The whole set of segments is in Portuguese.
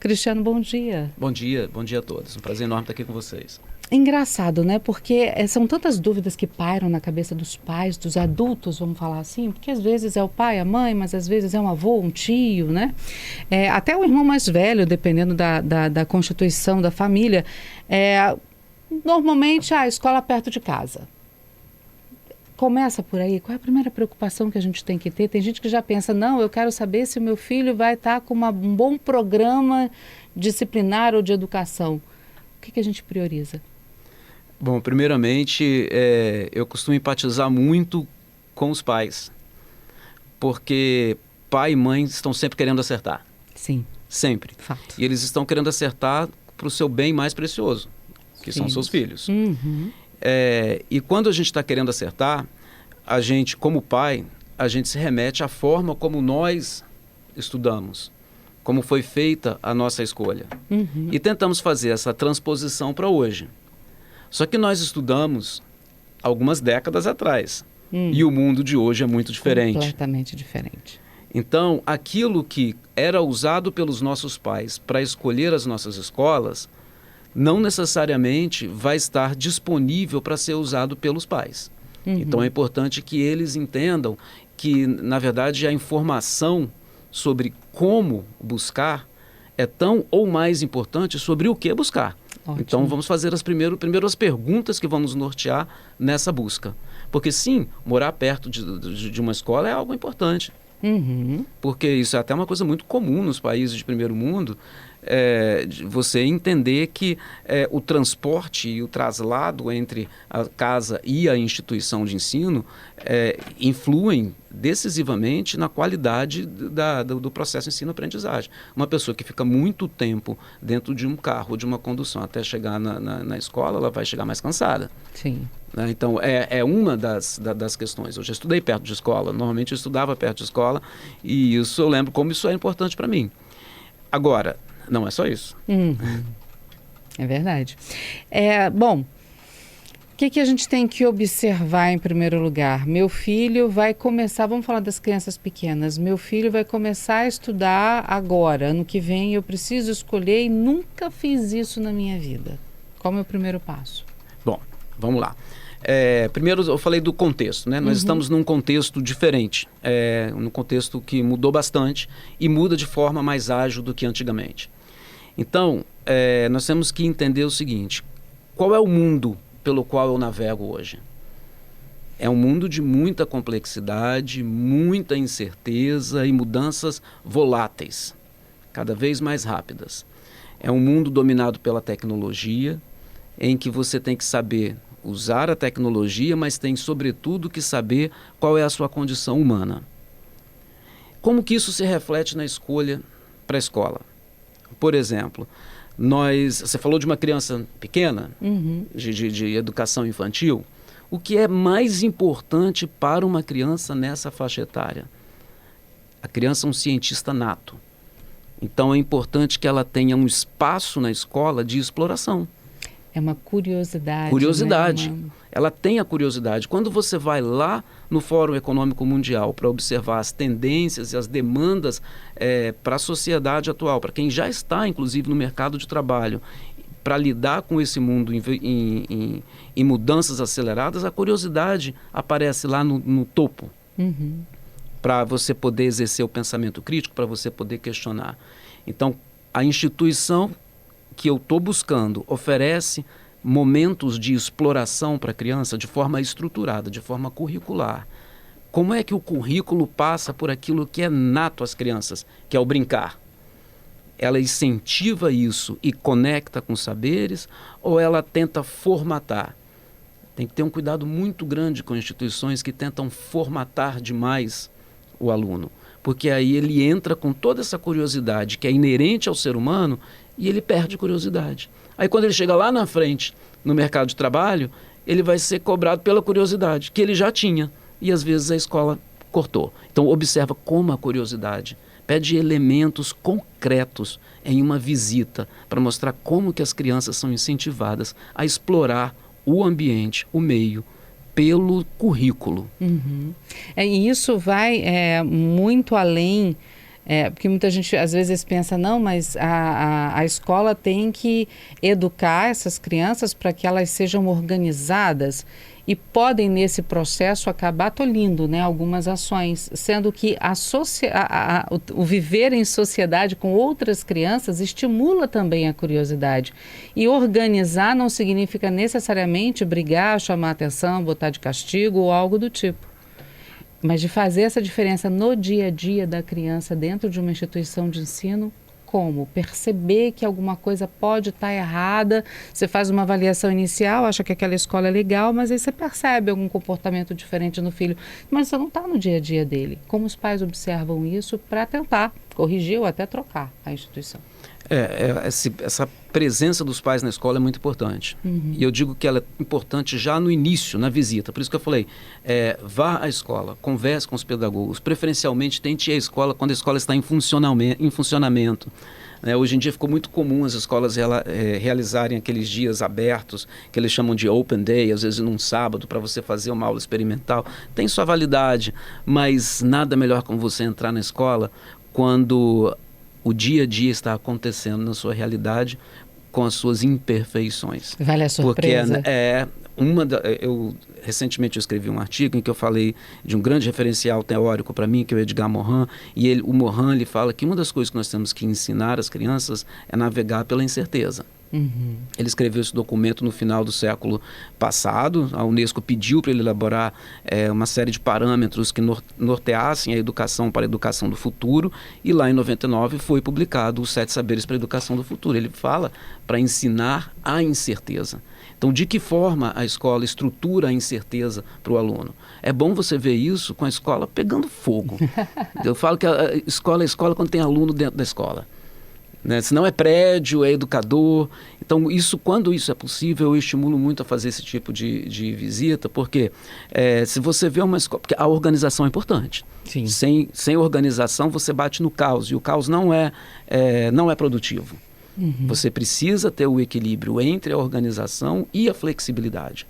Cristiano, bom dia. Bom dia a todos. Um prazer enorme estar aqui com vocês. Engraçado, né? Porque são tantas dúvidas que pairam na cabeça dos pais, dos adultos, vamos falar assim, porque às vezes é o pai, a mãe, mas às vezes é um avô, um tio, né? Até o irmão mais velho, dependendo da constituição da família. Normalmente, a escola perto de casa. Começa por aí. Qual é a primeira preocupação que a gente tem que ter? Tem gente que já pensa, não, eu quero saber se o meu filho vai estar com um bom programa disciplinar ou de educação. O que a gente prioriza? Bom, primeiramente, eu costumo empatizar muito com os pais, porque pai e mãe estão sempre querendo acertar. Sim. Sempre. Fato. E eles estão querendo acertar para o seu bem mais precioso, que são seus filhos. Uhum. E quando a gente está querendo acertar, a gente, como pai, a gente se remete à forma como nós estudamos, como foi feita a nossa escolha. Uhum. E tentamos fazer essa transposição para hoje. Só que nós estudamos algumas décadas atrás. E o mundo de hoje é muito diferente. Completamente diferente. Então, aquilo que era usado pelos nossos pais para escolher as nossas escolas, não necessariamente vai estar disponível para ser usado pelos pais. Uhum. Então, é importante que eles entendam que, na verdade, a informação sobre como buscar é tão ou mais importante sobre o que buscar. Ótimo. Então, vamos fazer primeiro as perguntas que vão nos nortear nessa busca. Porque, sim, morar perto de uma escola é algo importante. Uhum. Porque isso é até uma coisa muito comum nos países de primeiro mundo, de você entender que o transporte e o traslado entre a casa e a instituição de ensino influem decisivamente na qualidade do processo ensino-aprendizagem. Uma pessoa que fica muito tempo dentro de um carro, de uma condução, até chegar na escola, ela vai chegar mais cansada. Sim. Então, é uma das questões. Eu já estudei perto de escola, normalmente eu estudava perto de escola, e isso eu lembro como isso é importante para mim. Agora, não é só isso. Uhum. É verdade. Bom, o que a gente tem que observar em primeiro lugar? Meu filho vai começar, vamos falar das crianças pequenas, meu filho vai começar a estudar agora, ano que vem eu preciso escolher e nunca fiz isso na minha vida. Qual é o primeiro passo? Bom, vamos lá. Primeiro eu falei do contexto, né? Nós estamos num contexto diferente, num contexto que mudou bastante e muda de forma mais ágil do que antigamente. Então, nós temos que entender o seguinte: qual é o mundo pelo qual eu navego hoje? É um mundo de muita complexidade, muita incerteza e mudanças voláteis, cada vez mais rápidas. É um mundo dominado pela tecnologia, em que você tem que saber usar a tecnologia, mas tem, sobretudo, que saber qual é a sua condição humana. Como que isso se reflete na escolha para a escola? Por exemplo, você falou de uma criança pequena, de educação infantil. O que é mais importante para uma criança nessa faixa etária? A criança é um cientista nato. Então, é importante que ela tenha um espaço na escola de exploração. É uma curiosidade. Curiosidade. Né? Ela tem a curiosidade. Quando você vai lá no Fórum Econômico Mundial para observar as tendências e as demandas para a sociedade atual, para quem já está, inclusive, no mercado de trabalho, para lidar com esse mundo em mudanças aceleradas, a curiosidade aparece lá no topo. Uhum. Para você poder exercer o pensamento crítico, para você poder questionar. Então, a instituição que eu estou buscando oferece momentos de exploração para a criança de forma estruturada, de forma curricular. Como é que o currículo passa por aquilo que é nato às crianças, que é o brincar? Ela incentiva isso e conecta com saberes, ou ela tenta formatar? Tem que ter um cuidado muito grande com instituições que tentam formatar demais o aluno, porque aí ele entra com toda essa curiosidade que é inerente ao ser humano e ele perde curiosidade. Aí quando ele chega lá na frente, no mercado de trabalho, ele vai ser cobrado pela curiosidade, que ele já tinha, e às vezes a escola cortou. Então observa como a curiosidade pede elementos concretos em uma visita para mostrar como que as crianças são incentivadas a explorar o ambiente, o meio, pelo currículo. Uhum. E isso vai muito além Porque muita gente às vezes pensa, não, mas a escola tem que educar essas crianças para que elas sejam organizadas e podem nesse processo acabar tolhindo, né, algumas ações, sendo que o viver em sociedade com outras crianças estimula também a curiosidade. E organizar não significa necessariamente brigar, chamar atenção, botar de castigo ou algo do tipo. Mas de fazer essa diferença no dia a dia da criança dentro de uma instituição de ensino, como? Perceber que alguma coisa pode estar errada, você faz uma avaliação inicial, acha que aquela escola é legal, mas aí você percebe algum comportamento diferente no filho, mas você não está no dia a dia dele. Como os pais observam isso para tentar corrigir ou até trocar a instituição? Essa presença dos pais na escola é muito importante. E eu digo que ela é importante já no início, na visita. Por isso que eu falei, vá à escola, converse com os pedagogos, preferencialmente tente ir à escola quando a escola está em funcionamento. Hoje em dia ficou muito comum as escolas realizarem aqueles dias abertos, que eles chamam de Open Day, às vezes num sábado, para você fazer uma aula experimental. Tem sua validade, mas nada melhor como você entrar na escola quando o dia a dia está acontecendo na sua realidade com as suas imperfeições. Vale a surpresa. Porque recentemente eu escrevi um artigo em que eu falei de um grande referencial teórico para mim, que é o Edgar Morin, e o Morin ele fala que uma das coisas que nós temos que ensinar às crianças é navegar pela incerteza. Ele escreveu esse documento no final do século passado. A Unesco pediu para ele elaborar uma série de parâmetros que norteassem a educação para a educação do futuro, e lá em 99 foi publicado os 7 saberes para a educação do futuro. Ele fala para ensinar a incerteza. Então, de que forma a escola estrutura a incerteza para o aluno? É bom você ver isso com a escola pegando fogo. Eu falo que a escola é escola quando tem aluno dentro da escola. Se não é prédio, é educador. Então, quando isso é possível, eu estimulo muito a fazer esse tipo de visita, porque se você vê uma escola... Porque a organização é importante. Sim. Sem organização, você bate no caos, e o caos não é produtivo. Você precisa ter o equilíbrio entre a organização e a flexibilidade.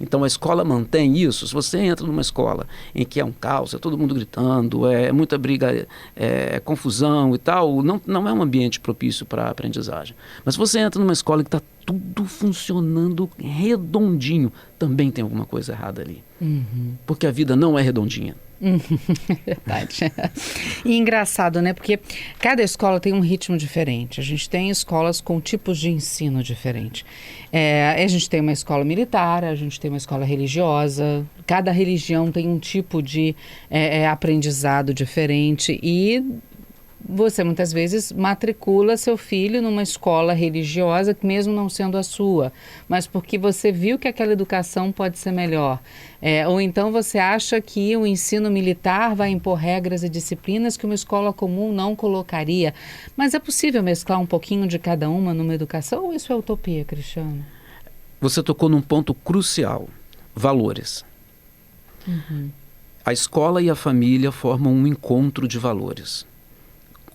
Então a escola mantém isso. Se você entra numa escola em que é um caos, é todo mundo gritando, é muita briga, confusão e tal, não é um ambiente propício para a aprendizagem. Mas se você entra numa escola que está tudo funcionando redondinho, também tem alguma coisa errada ali. Porque a vida não é redondinha. Verdade. E engraçado, né? Porque cada escola tem um ritmo diferente. A gente tem escolas com tipos de ensino diferentes. A gente tem uma escola militar, a gente tem uma escola religiosa. Cada religião tem um tipo de aprendizado diferente, e você muitas vezes matricula seu filho numa escola religiosa, mesmo não sendo a sua, mas porque você viu que aquela educação pode ser melhor. Ou então você acha que o ensino militar vai impor regras e disciplinas que uma escola comum não colocaria. Mas é possível mesclar um pouquinho de cada uma numa educação, ou isso é utopia, Cristiano? Você tocou num ponto crucial: valores. A escola e a família formam um encontro de valores.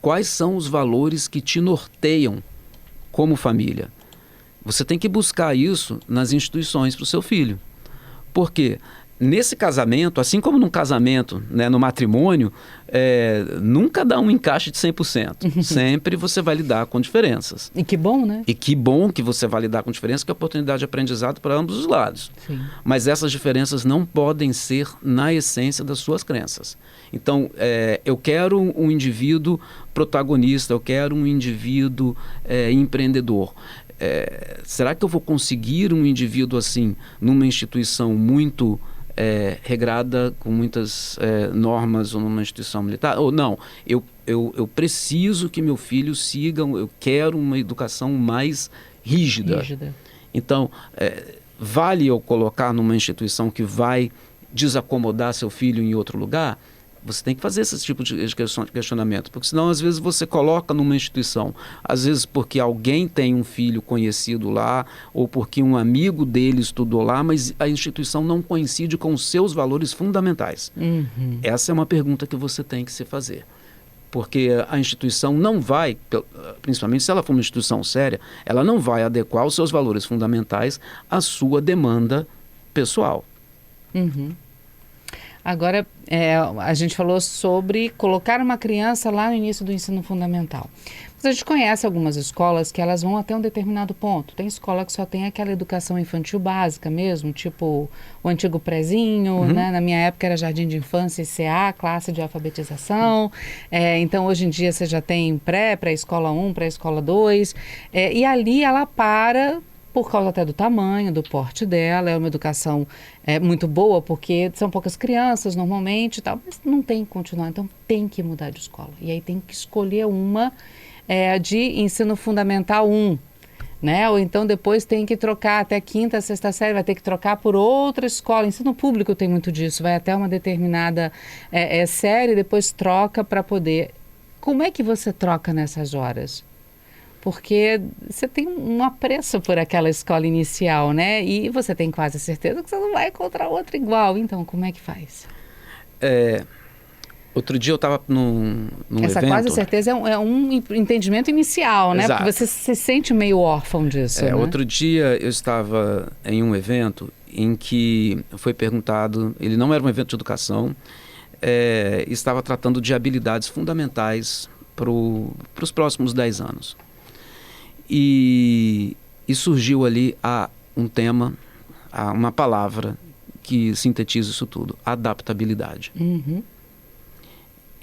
Quais são os valores que te norteiam como família? Você tem que buscar isso nas instituições para o seu filho. Porque nesse casamento, assim como num casamento, no matrimônio, nunca dá um encaixe de 100%. Sempre você vai lidar com diferenças. E que bom, né? E que bom que você vai lidar com diferenças, que é oportunidade de aprendizado para ambos os lados. Sim. Mas essas diferenças não podem ser na essência das suas crenças. Então, eu quero um indivíduo protagonista, eu quero um indivíduo empreendedor. Será que eu vou conseguir um indivíduo assim numa instituição muito regrada, com muitas normas, ou numa instituição militar? Ou não, eu preciso que meu filho siga, eu quero uma educação mais rígida. Então, vale eu colocar numa instituição que vai desacomodar seu filho em outro lugar? Você tem que fazer esse tipo de questionamento, porque senão às vezes você coloca numa instituição, às vezes porque alguém tem um filho conhecido lá, ou porque um amigo dele estudou lá, mas a instituição não coincide com os seus valores fundamentais. Essa é uma pergunta que você tem que se fazer. Porque a instituição não vai, principalmente se ela for uma instituição séria, ela não vai adequar os seus valores fundamentais à sua demanda pessoal. Agora, a gente falou sobre colocar uma criança lá no início do ensino fundamental. Mas a gente conhece algumas escolas que elas vão até um determinado ponto. Tem escola que só tem aquela educação infantil básica mesmo, tipo o antigo prezinho, né? Na minha época era jardim de infância e CA, classe de alfabetização. Então, hoje em dia, você já tem pré-escola 1, pré-escola 2. E ali ela para... por causa até do tamanho, do porte dela, é uma educação muito boa, porque são poucas crianças normalmente e tal, mas não tem que continuar, então tem que mudar de escola. E aí tem que escolher uma de ensino fundamental 1, né? Ou então depois tem que trocar até quinta, sexta série, vai ter que trocar por outra escola. Ensino público tem muito disso, vai até uma determinada série, depois troca para poder... Como é que você troca nessas horas? Porque você tem um apreço por aquela escola inicial, né? E você tem quase certeza que você não vai encontrar outra igual. Então, como é que faz? Outro dia eu estava num Essa evento... quase certeza é um entendimento inicial, né? Exato. Porque você se sente meio órfão disso, né? Outro dia eu estava em um evento em que foi perguntado... Ele não era um evento de educação, estava tratando de habilidades fundamentais para os próximos 10 anos. E surgiu ali um tema, uma palavra que sintetiza isso tudo: adaptabilidade. Uhum.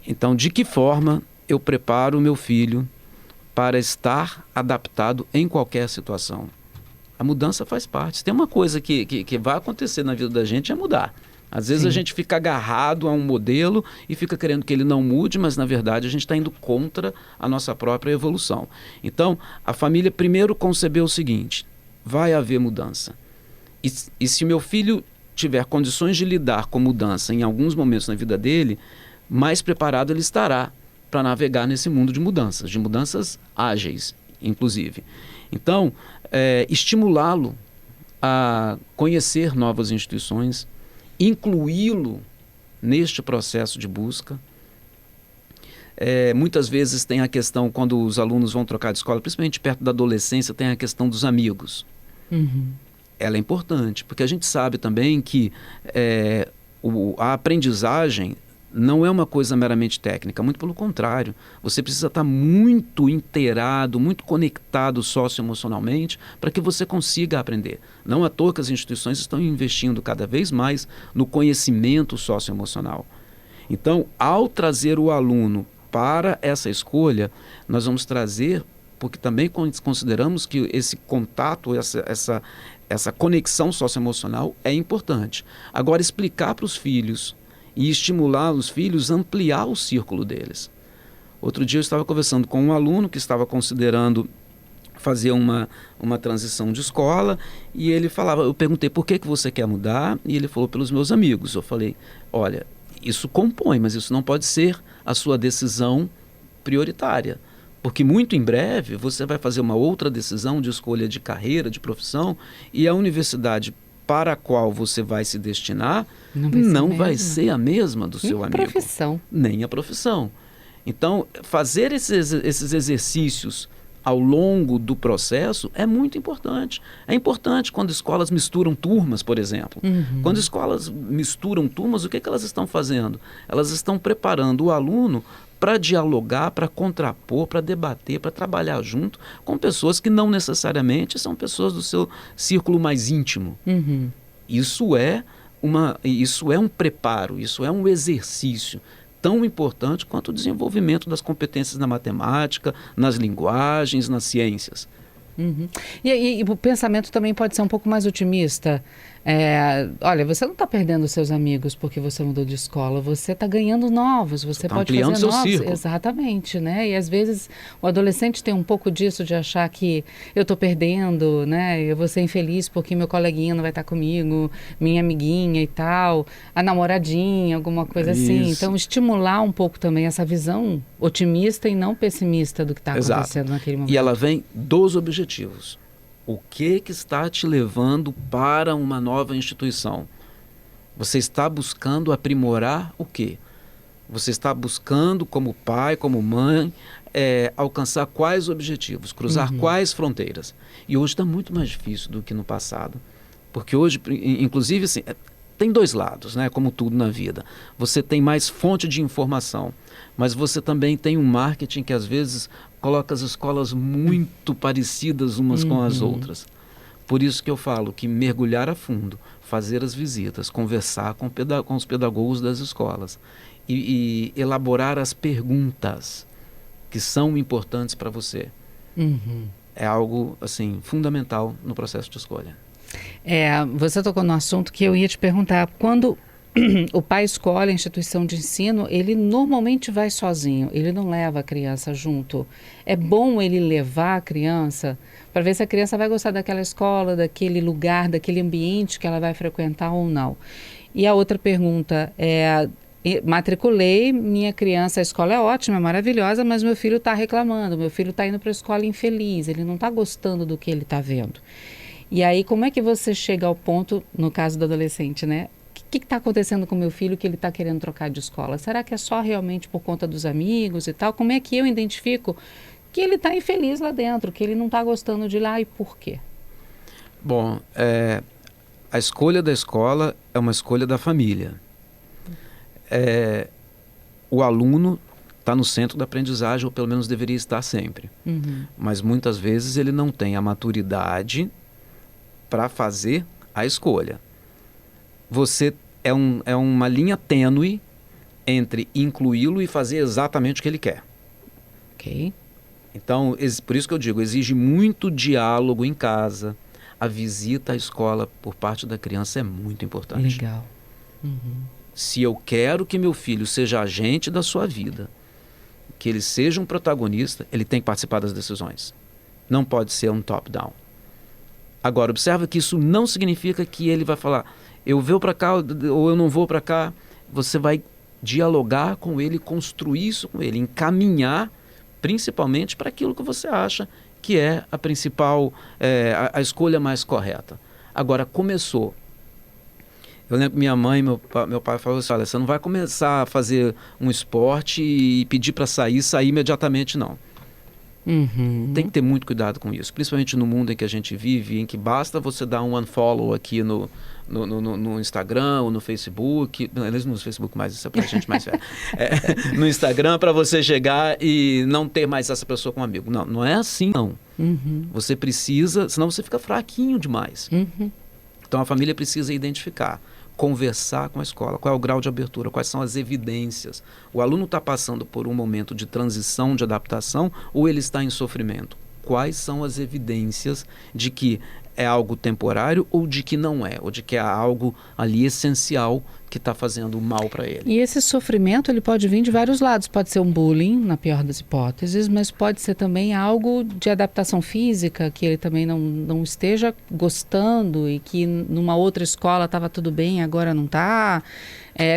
Então, de que forma eu preparo o meu filho para estar adaptado em qualquer situação? A mudança faz parte. Se tem uma coisa que vai acontecer na vida da gente, é mudar. Às vezes a gente fica agarrado a um modelo e fica querendo que ele não mude, mas na verdade a gente está indo contra a nossa própria evolução. Então, a família primeiro concebeu o seguinte: vai haver mudança. E se meu filho tiver condições de lidar com mudança em alguns momentos na vida dele, mais preparado ele estará para navegar nesse mundo de mudanças ágeis, inclusive. Então, estimulá-lo a conhecer novas instituições, incluí-lo neste processo de busca. Muitas vezes tem a questão, quando os alunos vão trocar de escola, principalmente perto da adolescência, tem a questão dos amigos. Uhum. Ela é importante, porque a gente sabe também que a aprendizagem não é uma coisa meramente técnica, muito pelo contrário. Você precisa estar muito inteirado, muito conectado socioemocionalmente para que você consiga aprender. Não à toa que as instituições estão investindo cada vez mais no conhecimento socioemocional. Então, ao trazer o aluno para essa escolha, nós vamos trazer, porque também consideramos que esse contato, essa conexão socioemocional é importante. Agora, explicar para os filhos e estimular os filhos a ampliar o círculo deles. Outro dia eu estava conversando com um aluno que estava considerando fazer uma transição de escola, e ele falava, eu perguntei, por que você quer mudar? E ele falou, pelos meus amigos. Eu falei, olha, isso compõe, mas isso não pode ser a sua decisão prioritária, porque muito em breve você vai fazer uma outra decisão de escolha de carreira, de profissão, e a universidade para a qual você vai se destinar não vai ser a mesma do seu amigo. Nem a profissão. Então, fazer esses exercícios ao longo do processo é muito importante. É importante quando escolas misturam turmas, por exemplo. Uhum. Quando escolas misturam turmas, o que elas estão fazendo? Elas estão preparando o aluno para dialogar, para contrapor, para debater, para trabalhar junto com pessoas que não necessariamente são pessoas do seu círculo mais íntimo. Uhum. Isso é um preparo, isso é um exercício tão importante quanto o desenvolvimento das competências na matemática, nas linguagens, nas ciências. Uhum. E o pensamento também pode ser um pouco mais otimista. Olha, você não está perdendo seus amigos porque você mudou de escola, você está ganhando novos, você pode ampliando fazer seu novos. círculo. Exatamente, né? E às vezes o adolescente tem um pouco disso de achar que eu estou perdendo, né? Eu vou ser infeliz porque meu coleguinha não vai estar comigo, minha amiguinha e tal, a namoradinha, alguma coisa assim. Então, estimular um pouco também essa visão otimista e não pessimista do que está acontecendo naquele momento. E ela vem dos objetivos. O que está te levando para uma nova instituição? Você está buscando aprimorar o quê? Você está buscando, como pai, como mãe, alcançar quais objetivos, cruzar quais fronteiras? E hoje está muito mais difícil do que no passado. Porque hoje, inclusive, assim, tem dois lados, né? Como tudo na vida. Você tem mais fonte de informação, mas você também tem um marketing que às vezes coloca as escolas muito parecidas umas com as outras. Por isso que eu falo que mergulhar a fundo, fazer as visitas, conversar com os pedagogos das escolas e elaborar as perguntas que são importantes para você. É algo assim fundamental no processo de escolha. Você tocou no assunto que eu ia te perguntar. Quando o pai escolhe a instituição de ensino, ele normalmente vai sozinho, ele não leva a criança junto. É bom ele levar a criança para ver se a criança vai gostar daquela escola, daquele lugar, daquele ambiente que ela vai frequentar ou não. E a outra pergunta é: matriculei minha criança, a escola é ótima, é maravilhosa, mas meu filho está reclamando, meu filho está indo para a escola infeliz, ele não está gostando do que ele está vendo. E aí, como é que você chega ao ponto, no caso do adolescente, né? O que está acontecendo com meu filho que ele está querendo trocar de escola? Será que é só realmente por conta dos amigos e tal? Como é que eu identifico que ele está infeliz lá dentro, que ele não está gostando de lá e por quê? Bom, a escolha da escola é uma escolha da família. O aluno está no centro da aprendizagem, ou pelo menos deveria estar sempre. Mas muitas vezes ele não tem a maturidade para fazer a escolha. Você é uma linha tênue entre incluí-lo e fazer exatamente o que ele quer. Ok. Então, por isso que eu digo, exige muito diálogo em casa. A visita à escola por parte da criança é muito importante. Legal. Se eu quero que meu filho seja agente da sua vida, que ele seja um protagonista, ele tem que participar das decisões. Não pode ser um top-down. Agora, observa que isso não significa que ele vai falar: eu vou para cá ou eu não vou para cá. Você vai dialogar com ele, construir isso com ele, encaminhar principalmente para aquilo que você acha que é a principal, a escolha mais correta. Agora, começou. Eu lembro que minha mãe e meu pai falaram assim: olha, você não vai começar a fazer um esporte e pedir para sair imediatamente, não. Tem que ter muito cuidado com isso, principalmente no mundo em que a gente vive, em que basta você dar um unfollow aqui no Instagram ou no Facebook, no Facebook mais, isso é pra gente mais velha, no Instagram, para você chegar e não ter mais essa pessoa como amigo. Não, não é assim, não. Você precisa, senão você fica fraquinho demais. Então a família precisa identificar, conversar com a escola, qual é o grau de abertura, quais são as evidências. O aluno está passando por um momento de transição, de adaptação, ou ele está em sofrimento? Quais são as evidências de que é algo temporário ou de que não é, ou de que é algo ali essencial que está fazendo mal para ele? E esse sofrimento ele pode vir de vários lados. Pode ser um bullying, na pior das hipóteses, mas pode ser também algo de adaptação física, que ele também não esteja gostando e que numa outra escola estava tudo bem, agora não está.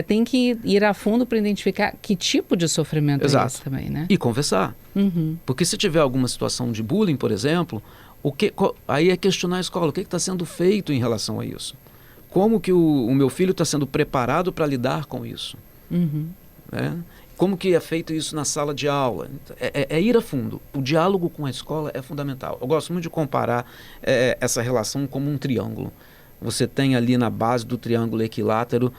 Tem que ir a fundo para identificar que tipo de sofrimento é esse também, né? E conversar. Porque se tiver alguma situação de bullying, por exemplo, aí é questionar a escola. O que está sendo feito em relação a isso? Como que o meu filho está sendo preparado para lidar com isso? Como que é feito isso na sala de aula? É ir a fundo. O diálogo com a escola é fundamental. Eu gosto muito de comparar essa relação como um triângulo. Você tem ali na base do triângulo equilátero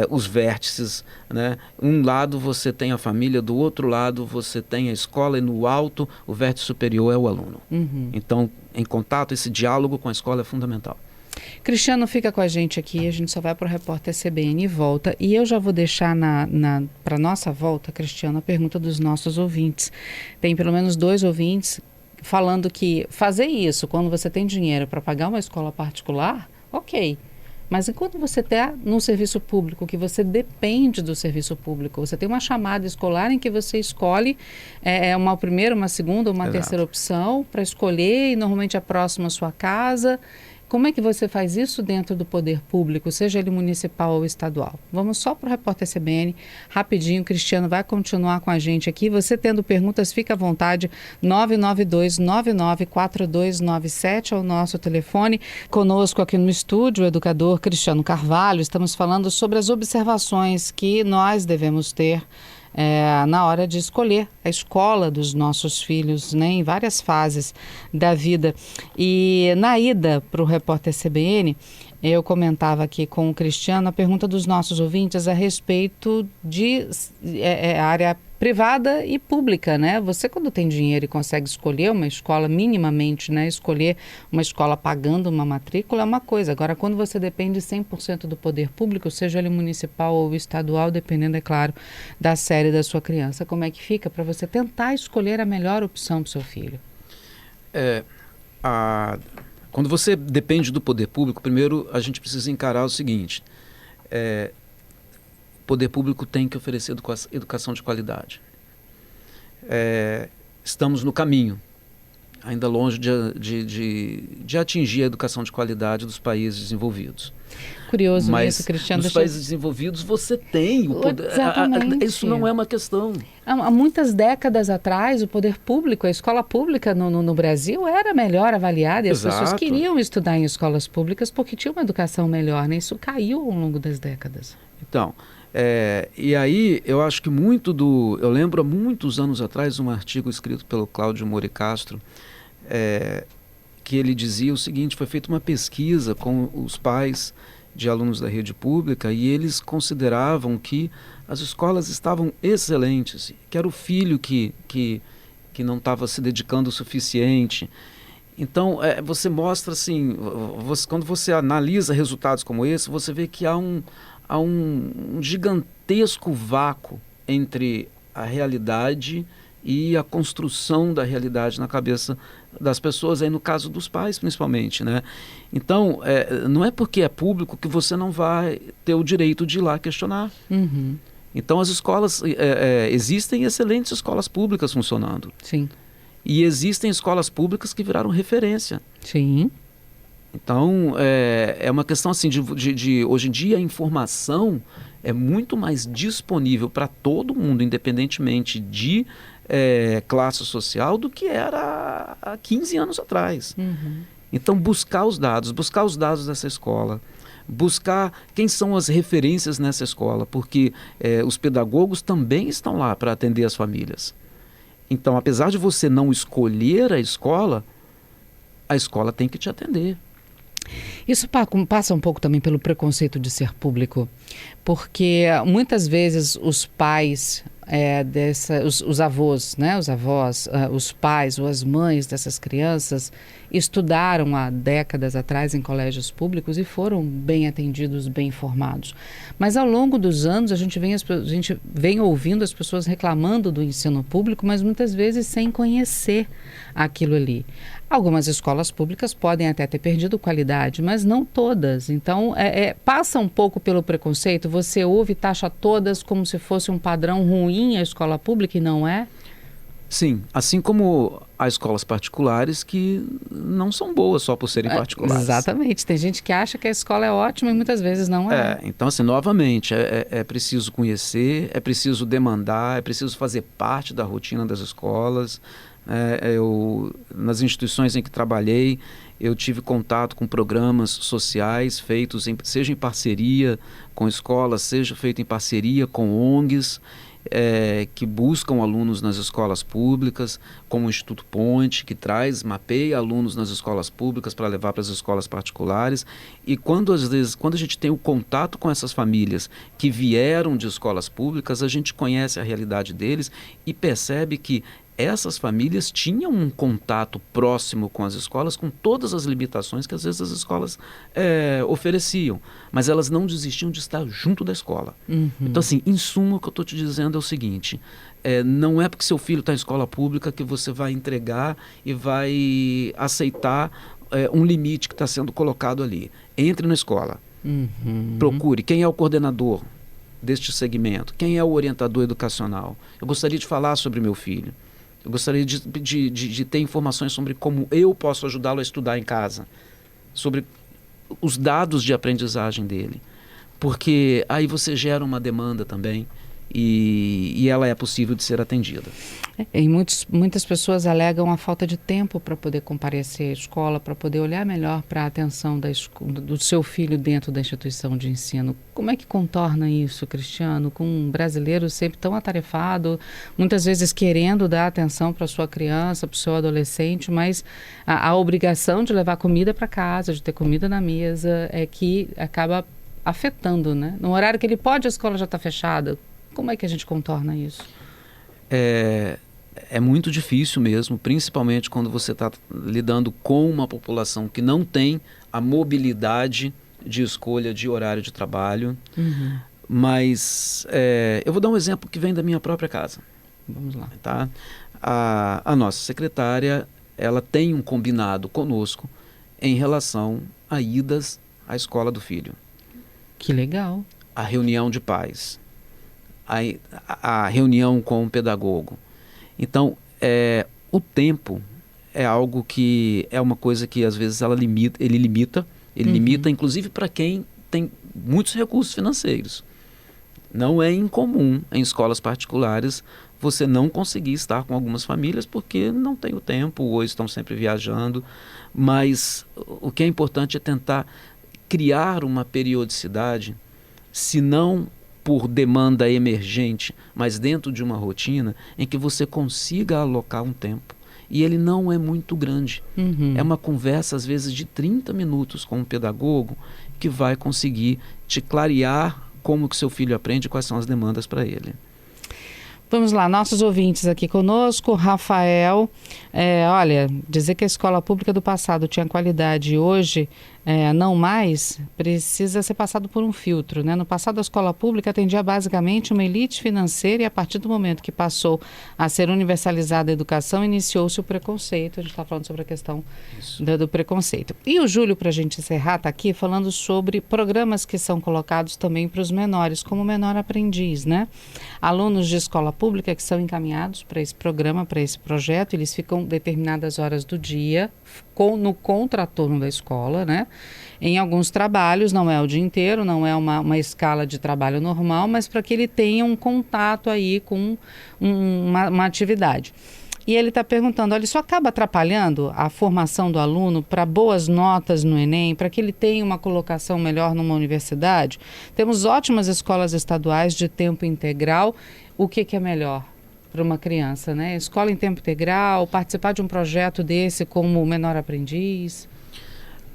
os vértices, né? Um lado você tem a família, do outro lado você tem a escola, e no alto o vértice superior é o aluno. Então, em contato, esse diálogo com a escola é fundamental. Cristiano, fica com a gente aqui, a gente só vai para o repórter CBN e volta. E eu já vou deixar para nossa volta, Cristiano, a pergunta dos nossos ouvintes. Tem pelo menos 2 ouvintes falando que fazer isso quando você tem dinheiro para pagar uma escola particular, ok. Mas enquanto você está no serviço público, que você depende do serviço público, você tem uma chamada escolar em que você escolhe uma primeira, uma segunda, uma terceira opção para escolher, e normalmente é próximo à sua casa. Como é que você faz isso dentro do poder público, seja ele municipal ou estadual? Vamos só para o repórter CBN, rapidinho. O Cristiano vai continuar com a gente aqui. Você tendo perguntas, fica à vontade. 992994297 é o nosso telefone. Conosco aqui no estúdio, o educador Cristiano Carvalho. Estamos falando sobre as observações que nós devemos ter na hora de escolher a escola dos nossos filhos, né, em várias fases da vida. E na ida para o repórter CBN, Eu comentava aqui com o Cristiano a pergunta dos nossos ouvintes a respeito de área privada e pública, né? Você, quando tem dinheiro e consegue escolher uma escola minimamente, né? Escolher uma escola pagando uma matrícula é uma coisa. Agora, quando você depende 100% do poder público, seja ele municipal ou estadual, dependendo, é claro, da série da sua criança, como é que fica para você tentar escolher a melhor opção para o seu filho? Quando você depende do poder público, primeiro a gente precisa encarar o seguinte: o poder público tem que oferecer educação de qualidade. Estamos no caminho, ainda longe de atingir a educação de qualidade dos países desenvolvidos. Curioso Mas isso, Cristiano. nos países desenvolvidos você tem o poder. Exatamente. Isso não é uma questão. Há muitas décadas atrás, o poder público, a escola pública no Brasil era melhor avaliada e as pessoas queriam estudar em escolas públicas porque tinha uma educação melhor, né? Isso caiu ao longo das décadas. Então, e aí eu acho que eu lembro há muitos anos atrás um artigo escrito pelo Cláudio Mori Castro, que ele dizia o seguinte: foi feita uma pesquisa com os pais de alunos da rede pública e eles consideravam que as escolas estavam excelentes, que era o filho que não estava se dedicando o suficiente. Então, você mostra assim, quando você analisa resultados como esse, você vê que há um gigantesco vácuo entre a realidade e a construção da realidade na cabeça das pessoas, aí no caso dos pais principalmente, né? Então, não é porque é público que você não vai ter o direito de ir lá questionar. Uhum. Então, as escolas, existem excelentes escolas públicas funcionando. Sim. E existem escolas públicas que viraram referência. Sim. Então, é uma questão assim, hoje em dia a informação é muito mais disponível para todo mundo, independentemente de classe social, do que era há 15 anos atrás. Uhum. Então, buscar os dados dessa escola, buscar quem são as referências nessa escola, porque os pedagogos também estão lá para atender as famílias. Então, apesar de você não escolher a escola tem que te atender. Isso passa um pouco também pelo preconceito de ser público, porque muitas vezes os pais, os avós, né, os avós, os pais ou as mães dessas crianças estudaram há décadas atrás em colégios públicos e foram bem atendidos, bem formados. Mas ao longo dos anos a gente vem ouvindo as pessoas reclamando do ensino público, mas muitas vezes sem conhecer aquilo ali. Algumas escolas públicas podem até ter perdido qualidade, mas não todas. Então, passa um pouco pelo preconceito. Você ouve e taxa todas como se fosse um padrão ruim a escola pública e não é? Sim, assim como há escolas particulares que não são boas só por serem particulares. Exatamente. Tem gente que acha que a escola é ótima e muitas vezes não é. Então, assim, novamente, é preciso conhecer, é preciso demandar, é preciso fazer parte da rotina das escolas. Nas instituições em que trabalhei, eu tive contato com programas sociais feitos, seja em parceria com escolas, seja feito em parceria com ONGs, que buscam alunos nas escolas públicas, como o Instituto Ponte, que mapeia alunos nas escolas públicas para levar para as escolas particulares. E quando a gente tem o contato com essas famílias que vieram de escolas públicas, a gente conhece a realidade deles e percebe que essas famílias tinham um contato próximo com as escolas, com todas as limitações que às vezes as escolas ofereciam, mas elas não desistiam de estar junto da escola. Uhum. Então, assim, em suma, o que eu estou te dizendo é o seguinte: não é porque seu filho está em escola pública que você vai entregar e vai aceitar um limite que está sendo colocado ali. Entre na escola, procure quem é o coordenador deste segmento, quem é o orientador educacional. Eu gostaria de falar sobre meu filho. Eu gostaria de ter informações sobre como eu posso ajudá-lo a estudar em casa, sobre os dados de aprendizagem dele. Porque aí você gera uma demanda também e ela é possível de ser atendida. E muitas pessoas alegam a falta de tempo para poder comparecer à escola, para poder olhar melhor para a atenção do seu filho dentro da instituição de ensino. Como é que contorna isso, Cristiano, com um brasileiro sempre tão atarefado, muitas vezes querendo dar atenção para a sua criança, para o seu adolescente, mas a obrigação de levar comida para casa, de ter comida na mesa, é que acaba afetando, né? No horário que ele pode, a escola já está fechada. Como é que a gente contorna isso? É muito difícil mesmo, principalmente quando você está lidando com uma população que não tem a mobilidade de escolha de horário de trabalho. Uhum. Mas eu vou dar um exemplo que vem da minha própria casa. Vamos lá. Tá? A nossa secretária, ela tem um combinado conosco em relação a idas à escola do filho. Que legal. A reunião de pais. A reunião com o pedagogo. Então, o tempo é algo que é uma coisa que às vezes ele limita, inclusive para quem tem muitos recursos financeiros. Não é incomum em escolas particulares você não conseguir estar com algumas famílias porque não tem o tempo ou estão sempre viajando, mas o que é importante é tentar criar uma periodicidade, se não por demanda emergente, mas dentro de uma rotina em que você consiga alocar um tempo. E ele não é muito grande. Uhum. É uma conversa, às vezes, de 30 minutos com um pedagogo que vai conseguir te clarear como que seu filho aprende e quais são as demandas para ele. Vamos lá, nossos ouvintes aqui conosco. Rafael, olha, dizer que a escola pública do passado tinha qualidade e hoje não mais, precisa ser passado por um filtro, né? No passado, a escola pública atendia basicamente uma elite financeira e a partir do momento que passou a ser universalizada a educação, iniciou-se o preconceito. A gente está falando sobre a questão do preconceito. E o Júlio, para a gente encerrar, está aqui falando sobre programas que são colocados também para os menores, como o Menor Aprendiz, né? Alunos de escola pública que são encaminhados para esse programa, para esse projeto, eles ficam determinadas horas do dia no contraturno da escola, né? Em alguns trabalhos, não é o dia inteiro, não é uma escala de trabalho normal, mas para que ele tenha um contato aí com uma atividade. E ele está perguntando, olha, isso acaba atrapalhando a formação do aluno para boas notas no Enem, para que ele tenha uma colocação melhor numa universidade? Temos ótimas escolas estaduais de tempo integral. O que é melhor para uma criança, né? Escola em tempo integral, participar de um projeto desse como o Menor Aprendiz?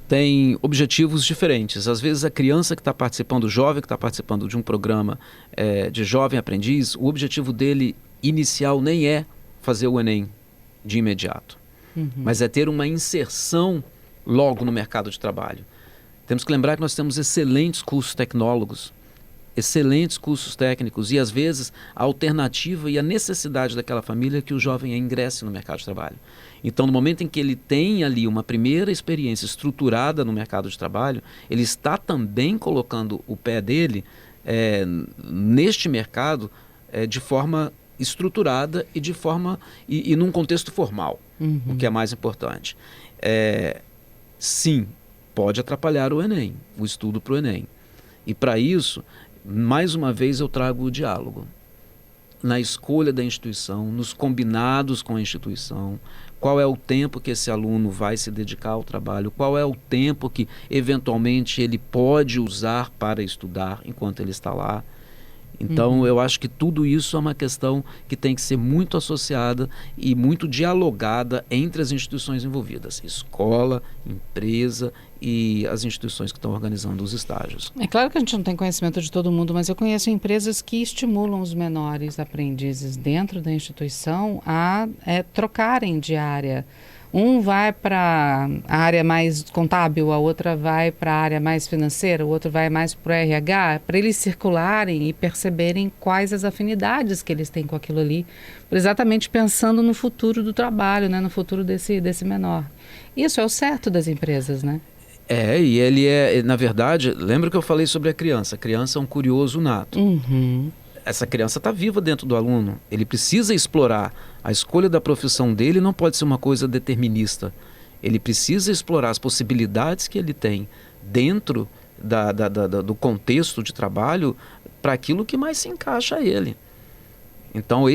Tem objetivos diferentes. Às vezes a criança que está participando, o jovem que está participando de um programa de jovem aprendiz, o objetivo dele inicial nem é fazer o Enem de imediato, mas é ter uma inserção logo no mercado de trabalho. Temos que lembrar que nós temos excelentes cursos tecnólogos, excelentes cursos técnicos e às vezes a alternativa e a necessidade daquela família é que o jovem ingresse no mercado de trabalho. Então, no momento em que ele tem ali uma primeira experiência estruturada no mercado de trabalho, ele está também colocando o pé dele neste mercado de forma estruturada e de forma e num contexto formal, o que é mais importante. Sim, pode atrapalhar o Enem, o estudo para o Enem. E para isso, mais uma vez eu trago o diálogo. Na escolha da instituição, nos combinados com a instituição, qual é o tempo que esse aluno vai se dedicar ao trabalho, qual é o tempo que eventualmente ele pode usar para estudar enquanto ele está lá. Então, eu acho que tudo isso é uma questão que tem que ser muito associada e muito dialogada entre as instituições envolvidas, escola, empresa e as instituições que estão organizando os estágios. É claro que a gente não tem conhecimento de todo mundo, mas eu conheço empresas que estimulam os menores aprendizes dentro da instituição a trocarem de área. Um vai para a área mais contábil, a outra vai para a área mais financeira, o outro vai mais para o RH, para eles circularem e perceberem quais as afinidades que eles têm com aquilo ali, exatamente pensando no futuro do trabalho, né, no futuro desse menor. Isso é o certo das empresas, né? E ele na verdade, lembra que eu falei sobre a criança? A criança é um curioso nato. Essa criança está viva dentro do aluno, ele precisa explorar. A escolha da profissão dele não pode ser uma coisa determinista. Ele precisa explorar as possibilidades que ele tem dentro do contexto de trabalho para aquilo que mais se encaixa a ele. Então,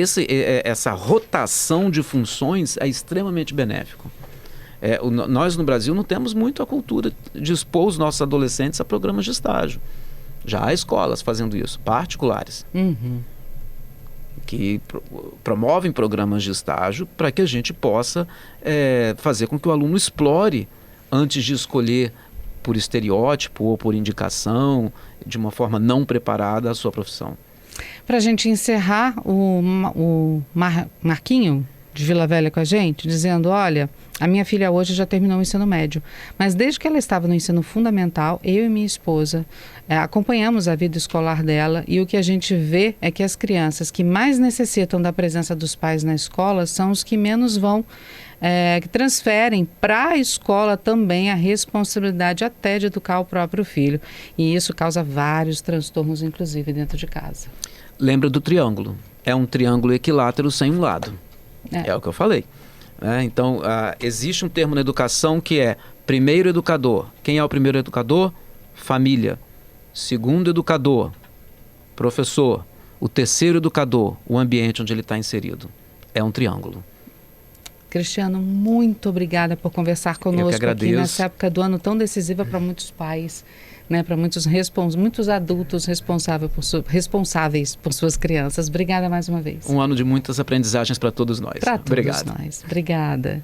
essa rotação de funções é extremamente benéfico. Nós, no Brasil, não temos muito a cultura de expor os nossos adolescentes a programas de estágio. Já há escolas fazendo isso, particulares, que promovem programas de estágio para que a gente possa fazer com que o aluno explore, antes de escolher por estereótipo ou por indicação, de uma forma não preparada, a sua profissão. Para a gente encerrar, o Marquinho de Vila Velha com a gente, dizendo, olha, a minha filha hoje já terminou o ensino médio, mas desde que ela estava no ensino fundamental, eu e minha esposa acompanhamos a vida escolar dela, e o que a gente vê é que as crianças que mais necessitam da presença dos pais na escola são os que menos vão, que transferem para a escola também a responsabilidade até de educar o próprio filho. E isso causa vários transtornos, inclusive, dentro de casa. Lembra do triângulo. É um triângulo equilátero sem um lado. É o que eu falei. Então, existe um termo na educação que é primeiro educador. Quem é o primeiro educador? Família. Segundo educador, professor. O terceiro educador, o ambiente onde ele está inserido. É um triângulo. Cristiano, muito obrigada por conversar conosco aqui nessa época do ano tão decisiva para muitos pais, né, para muitos adultos responsáveis por suas crianças. Obrigada mais uma vez. Um ano de muitas aprendizagens para todos nós. Para todos nós. Obrigada.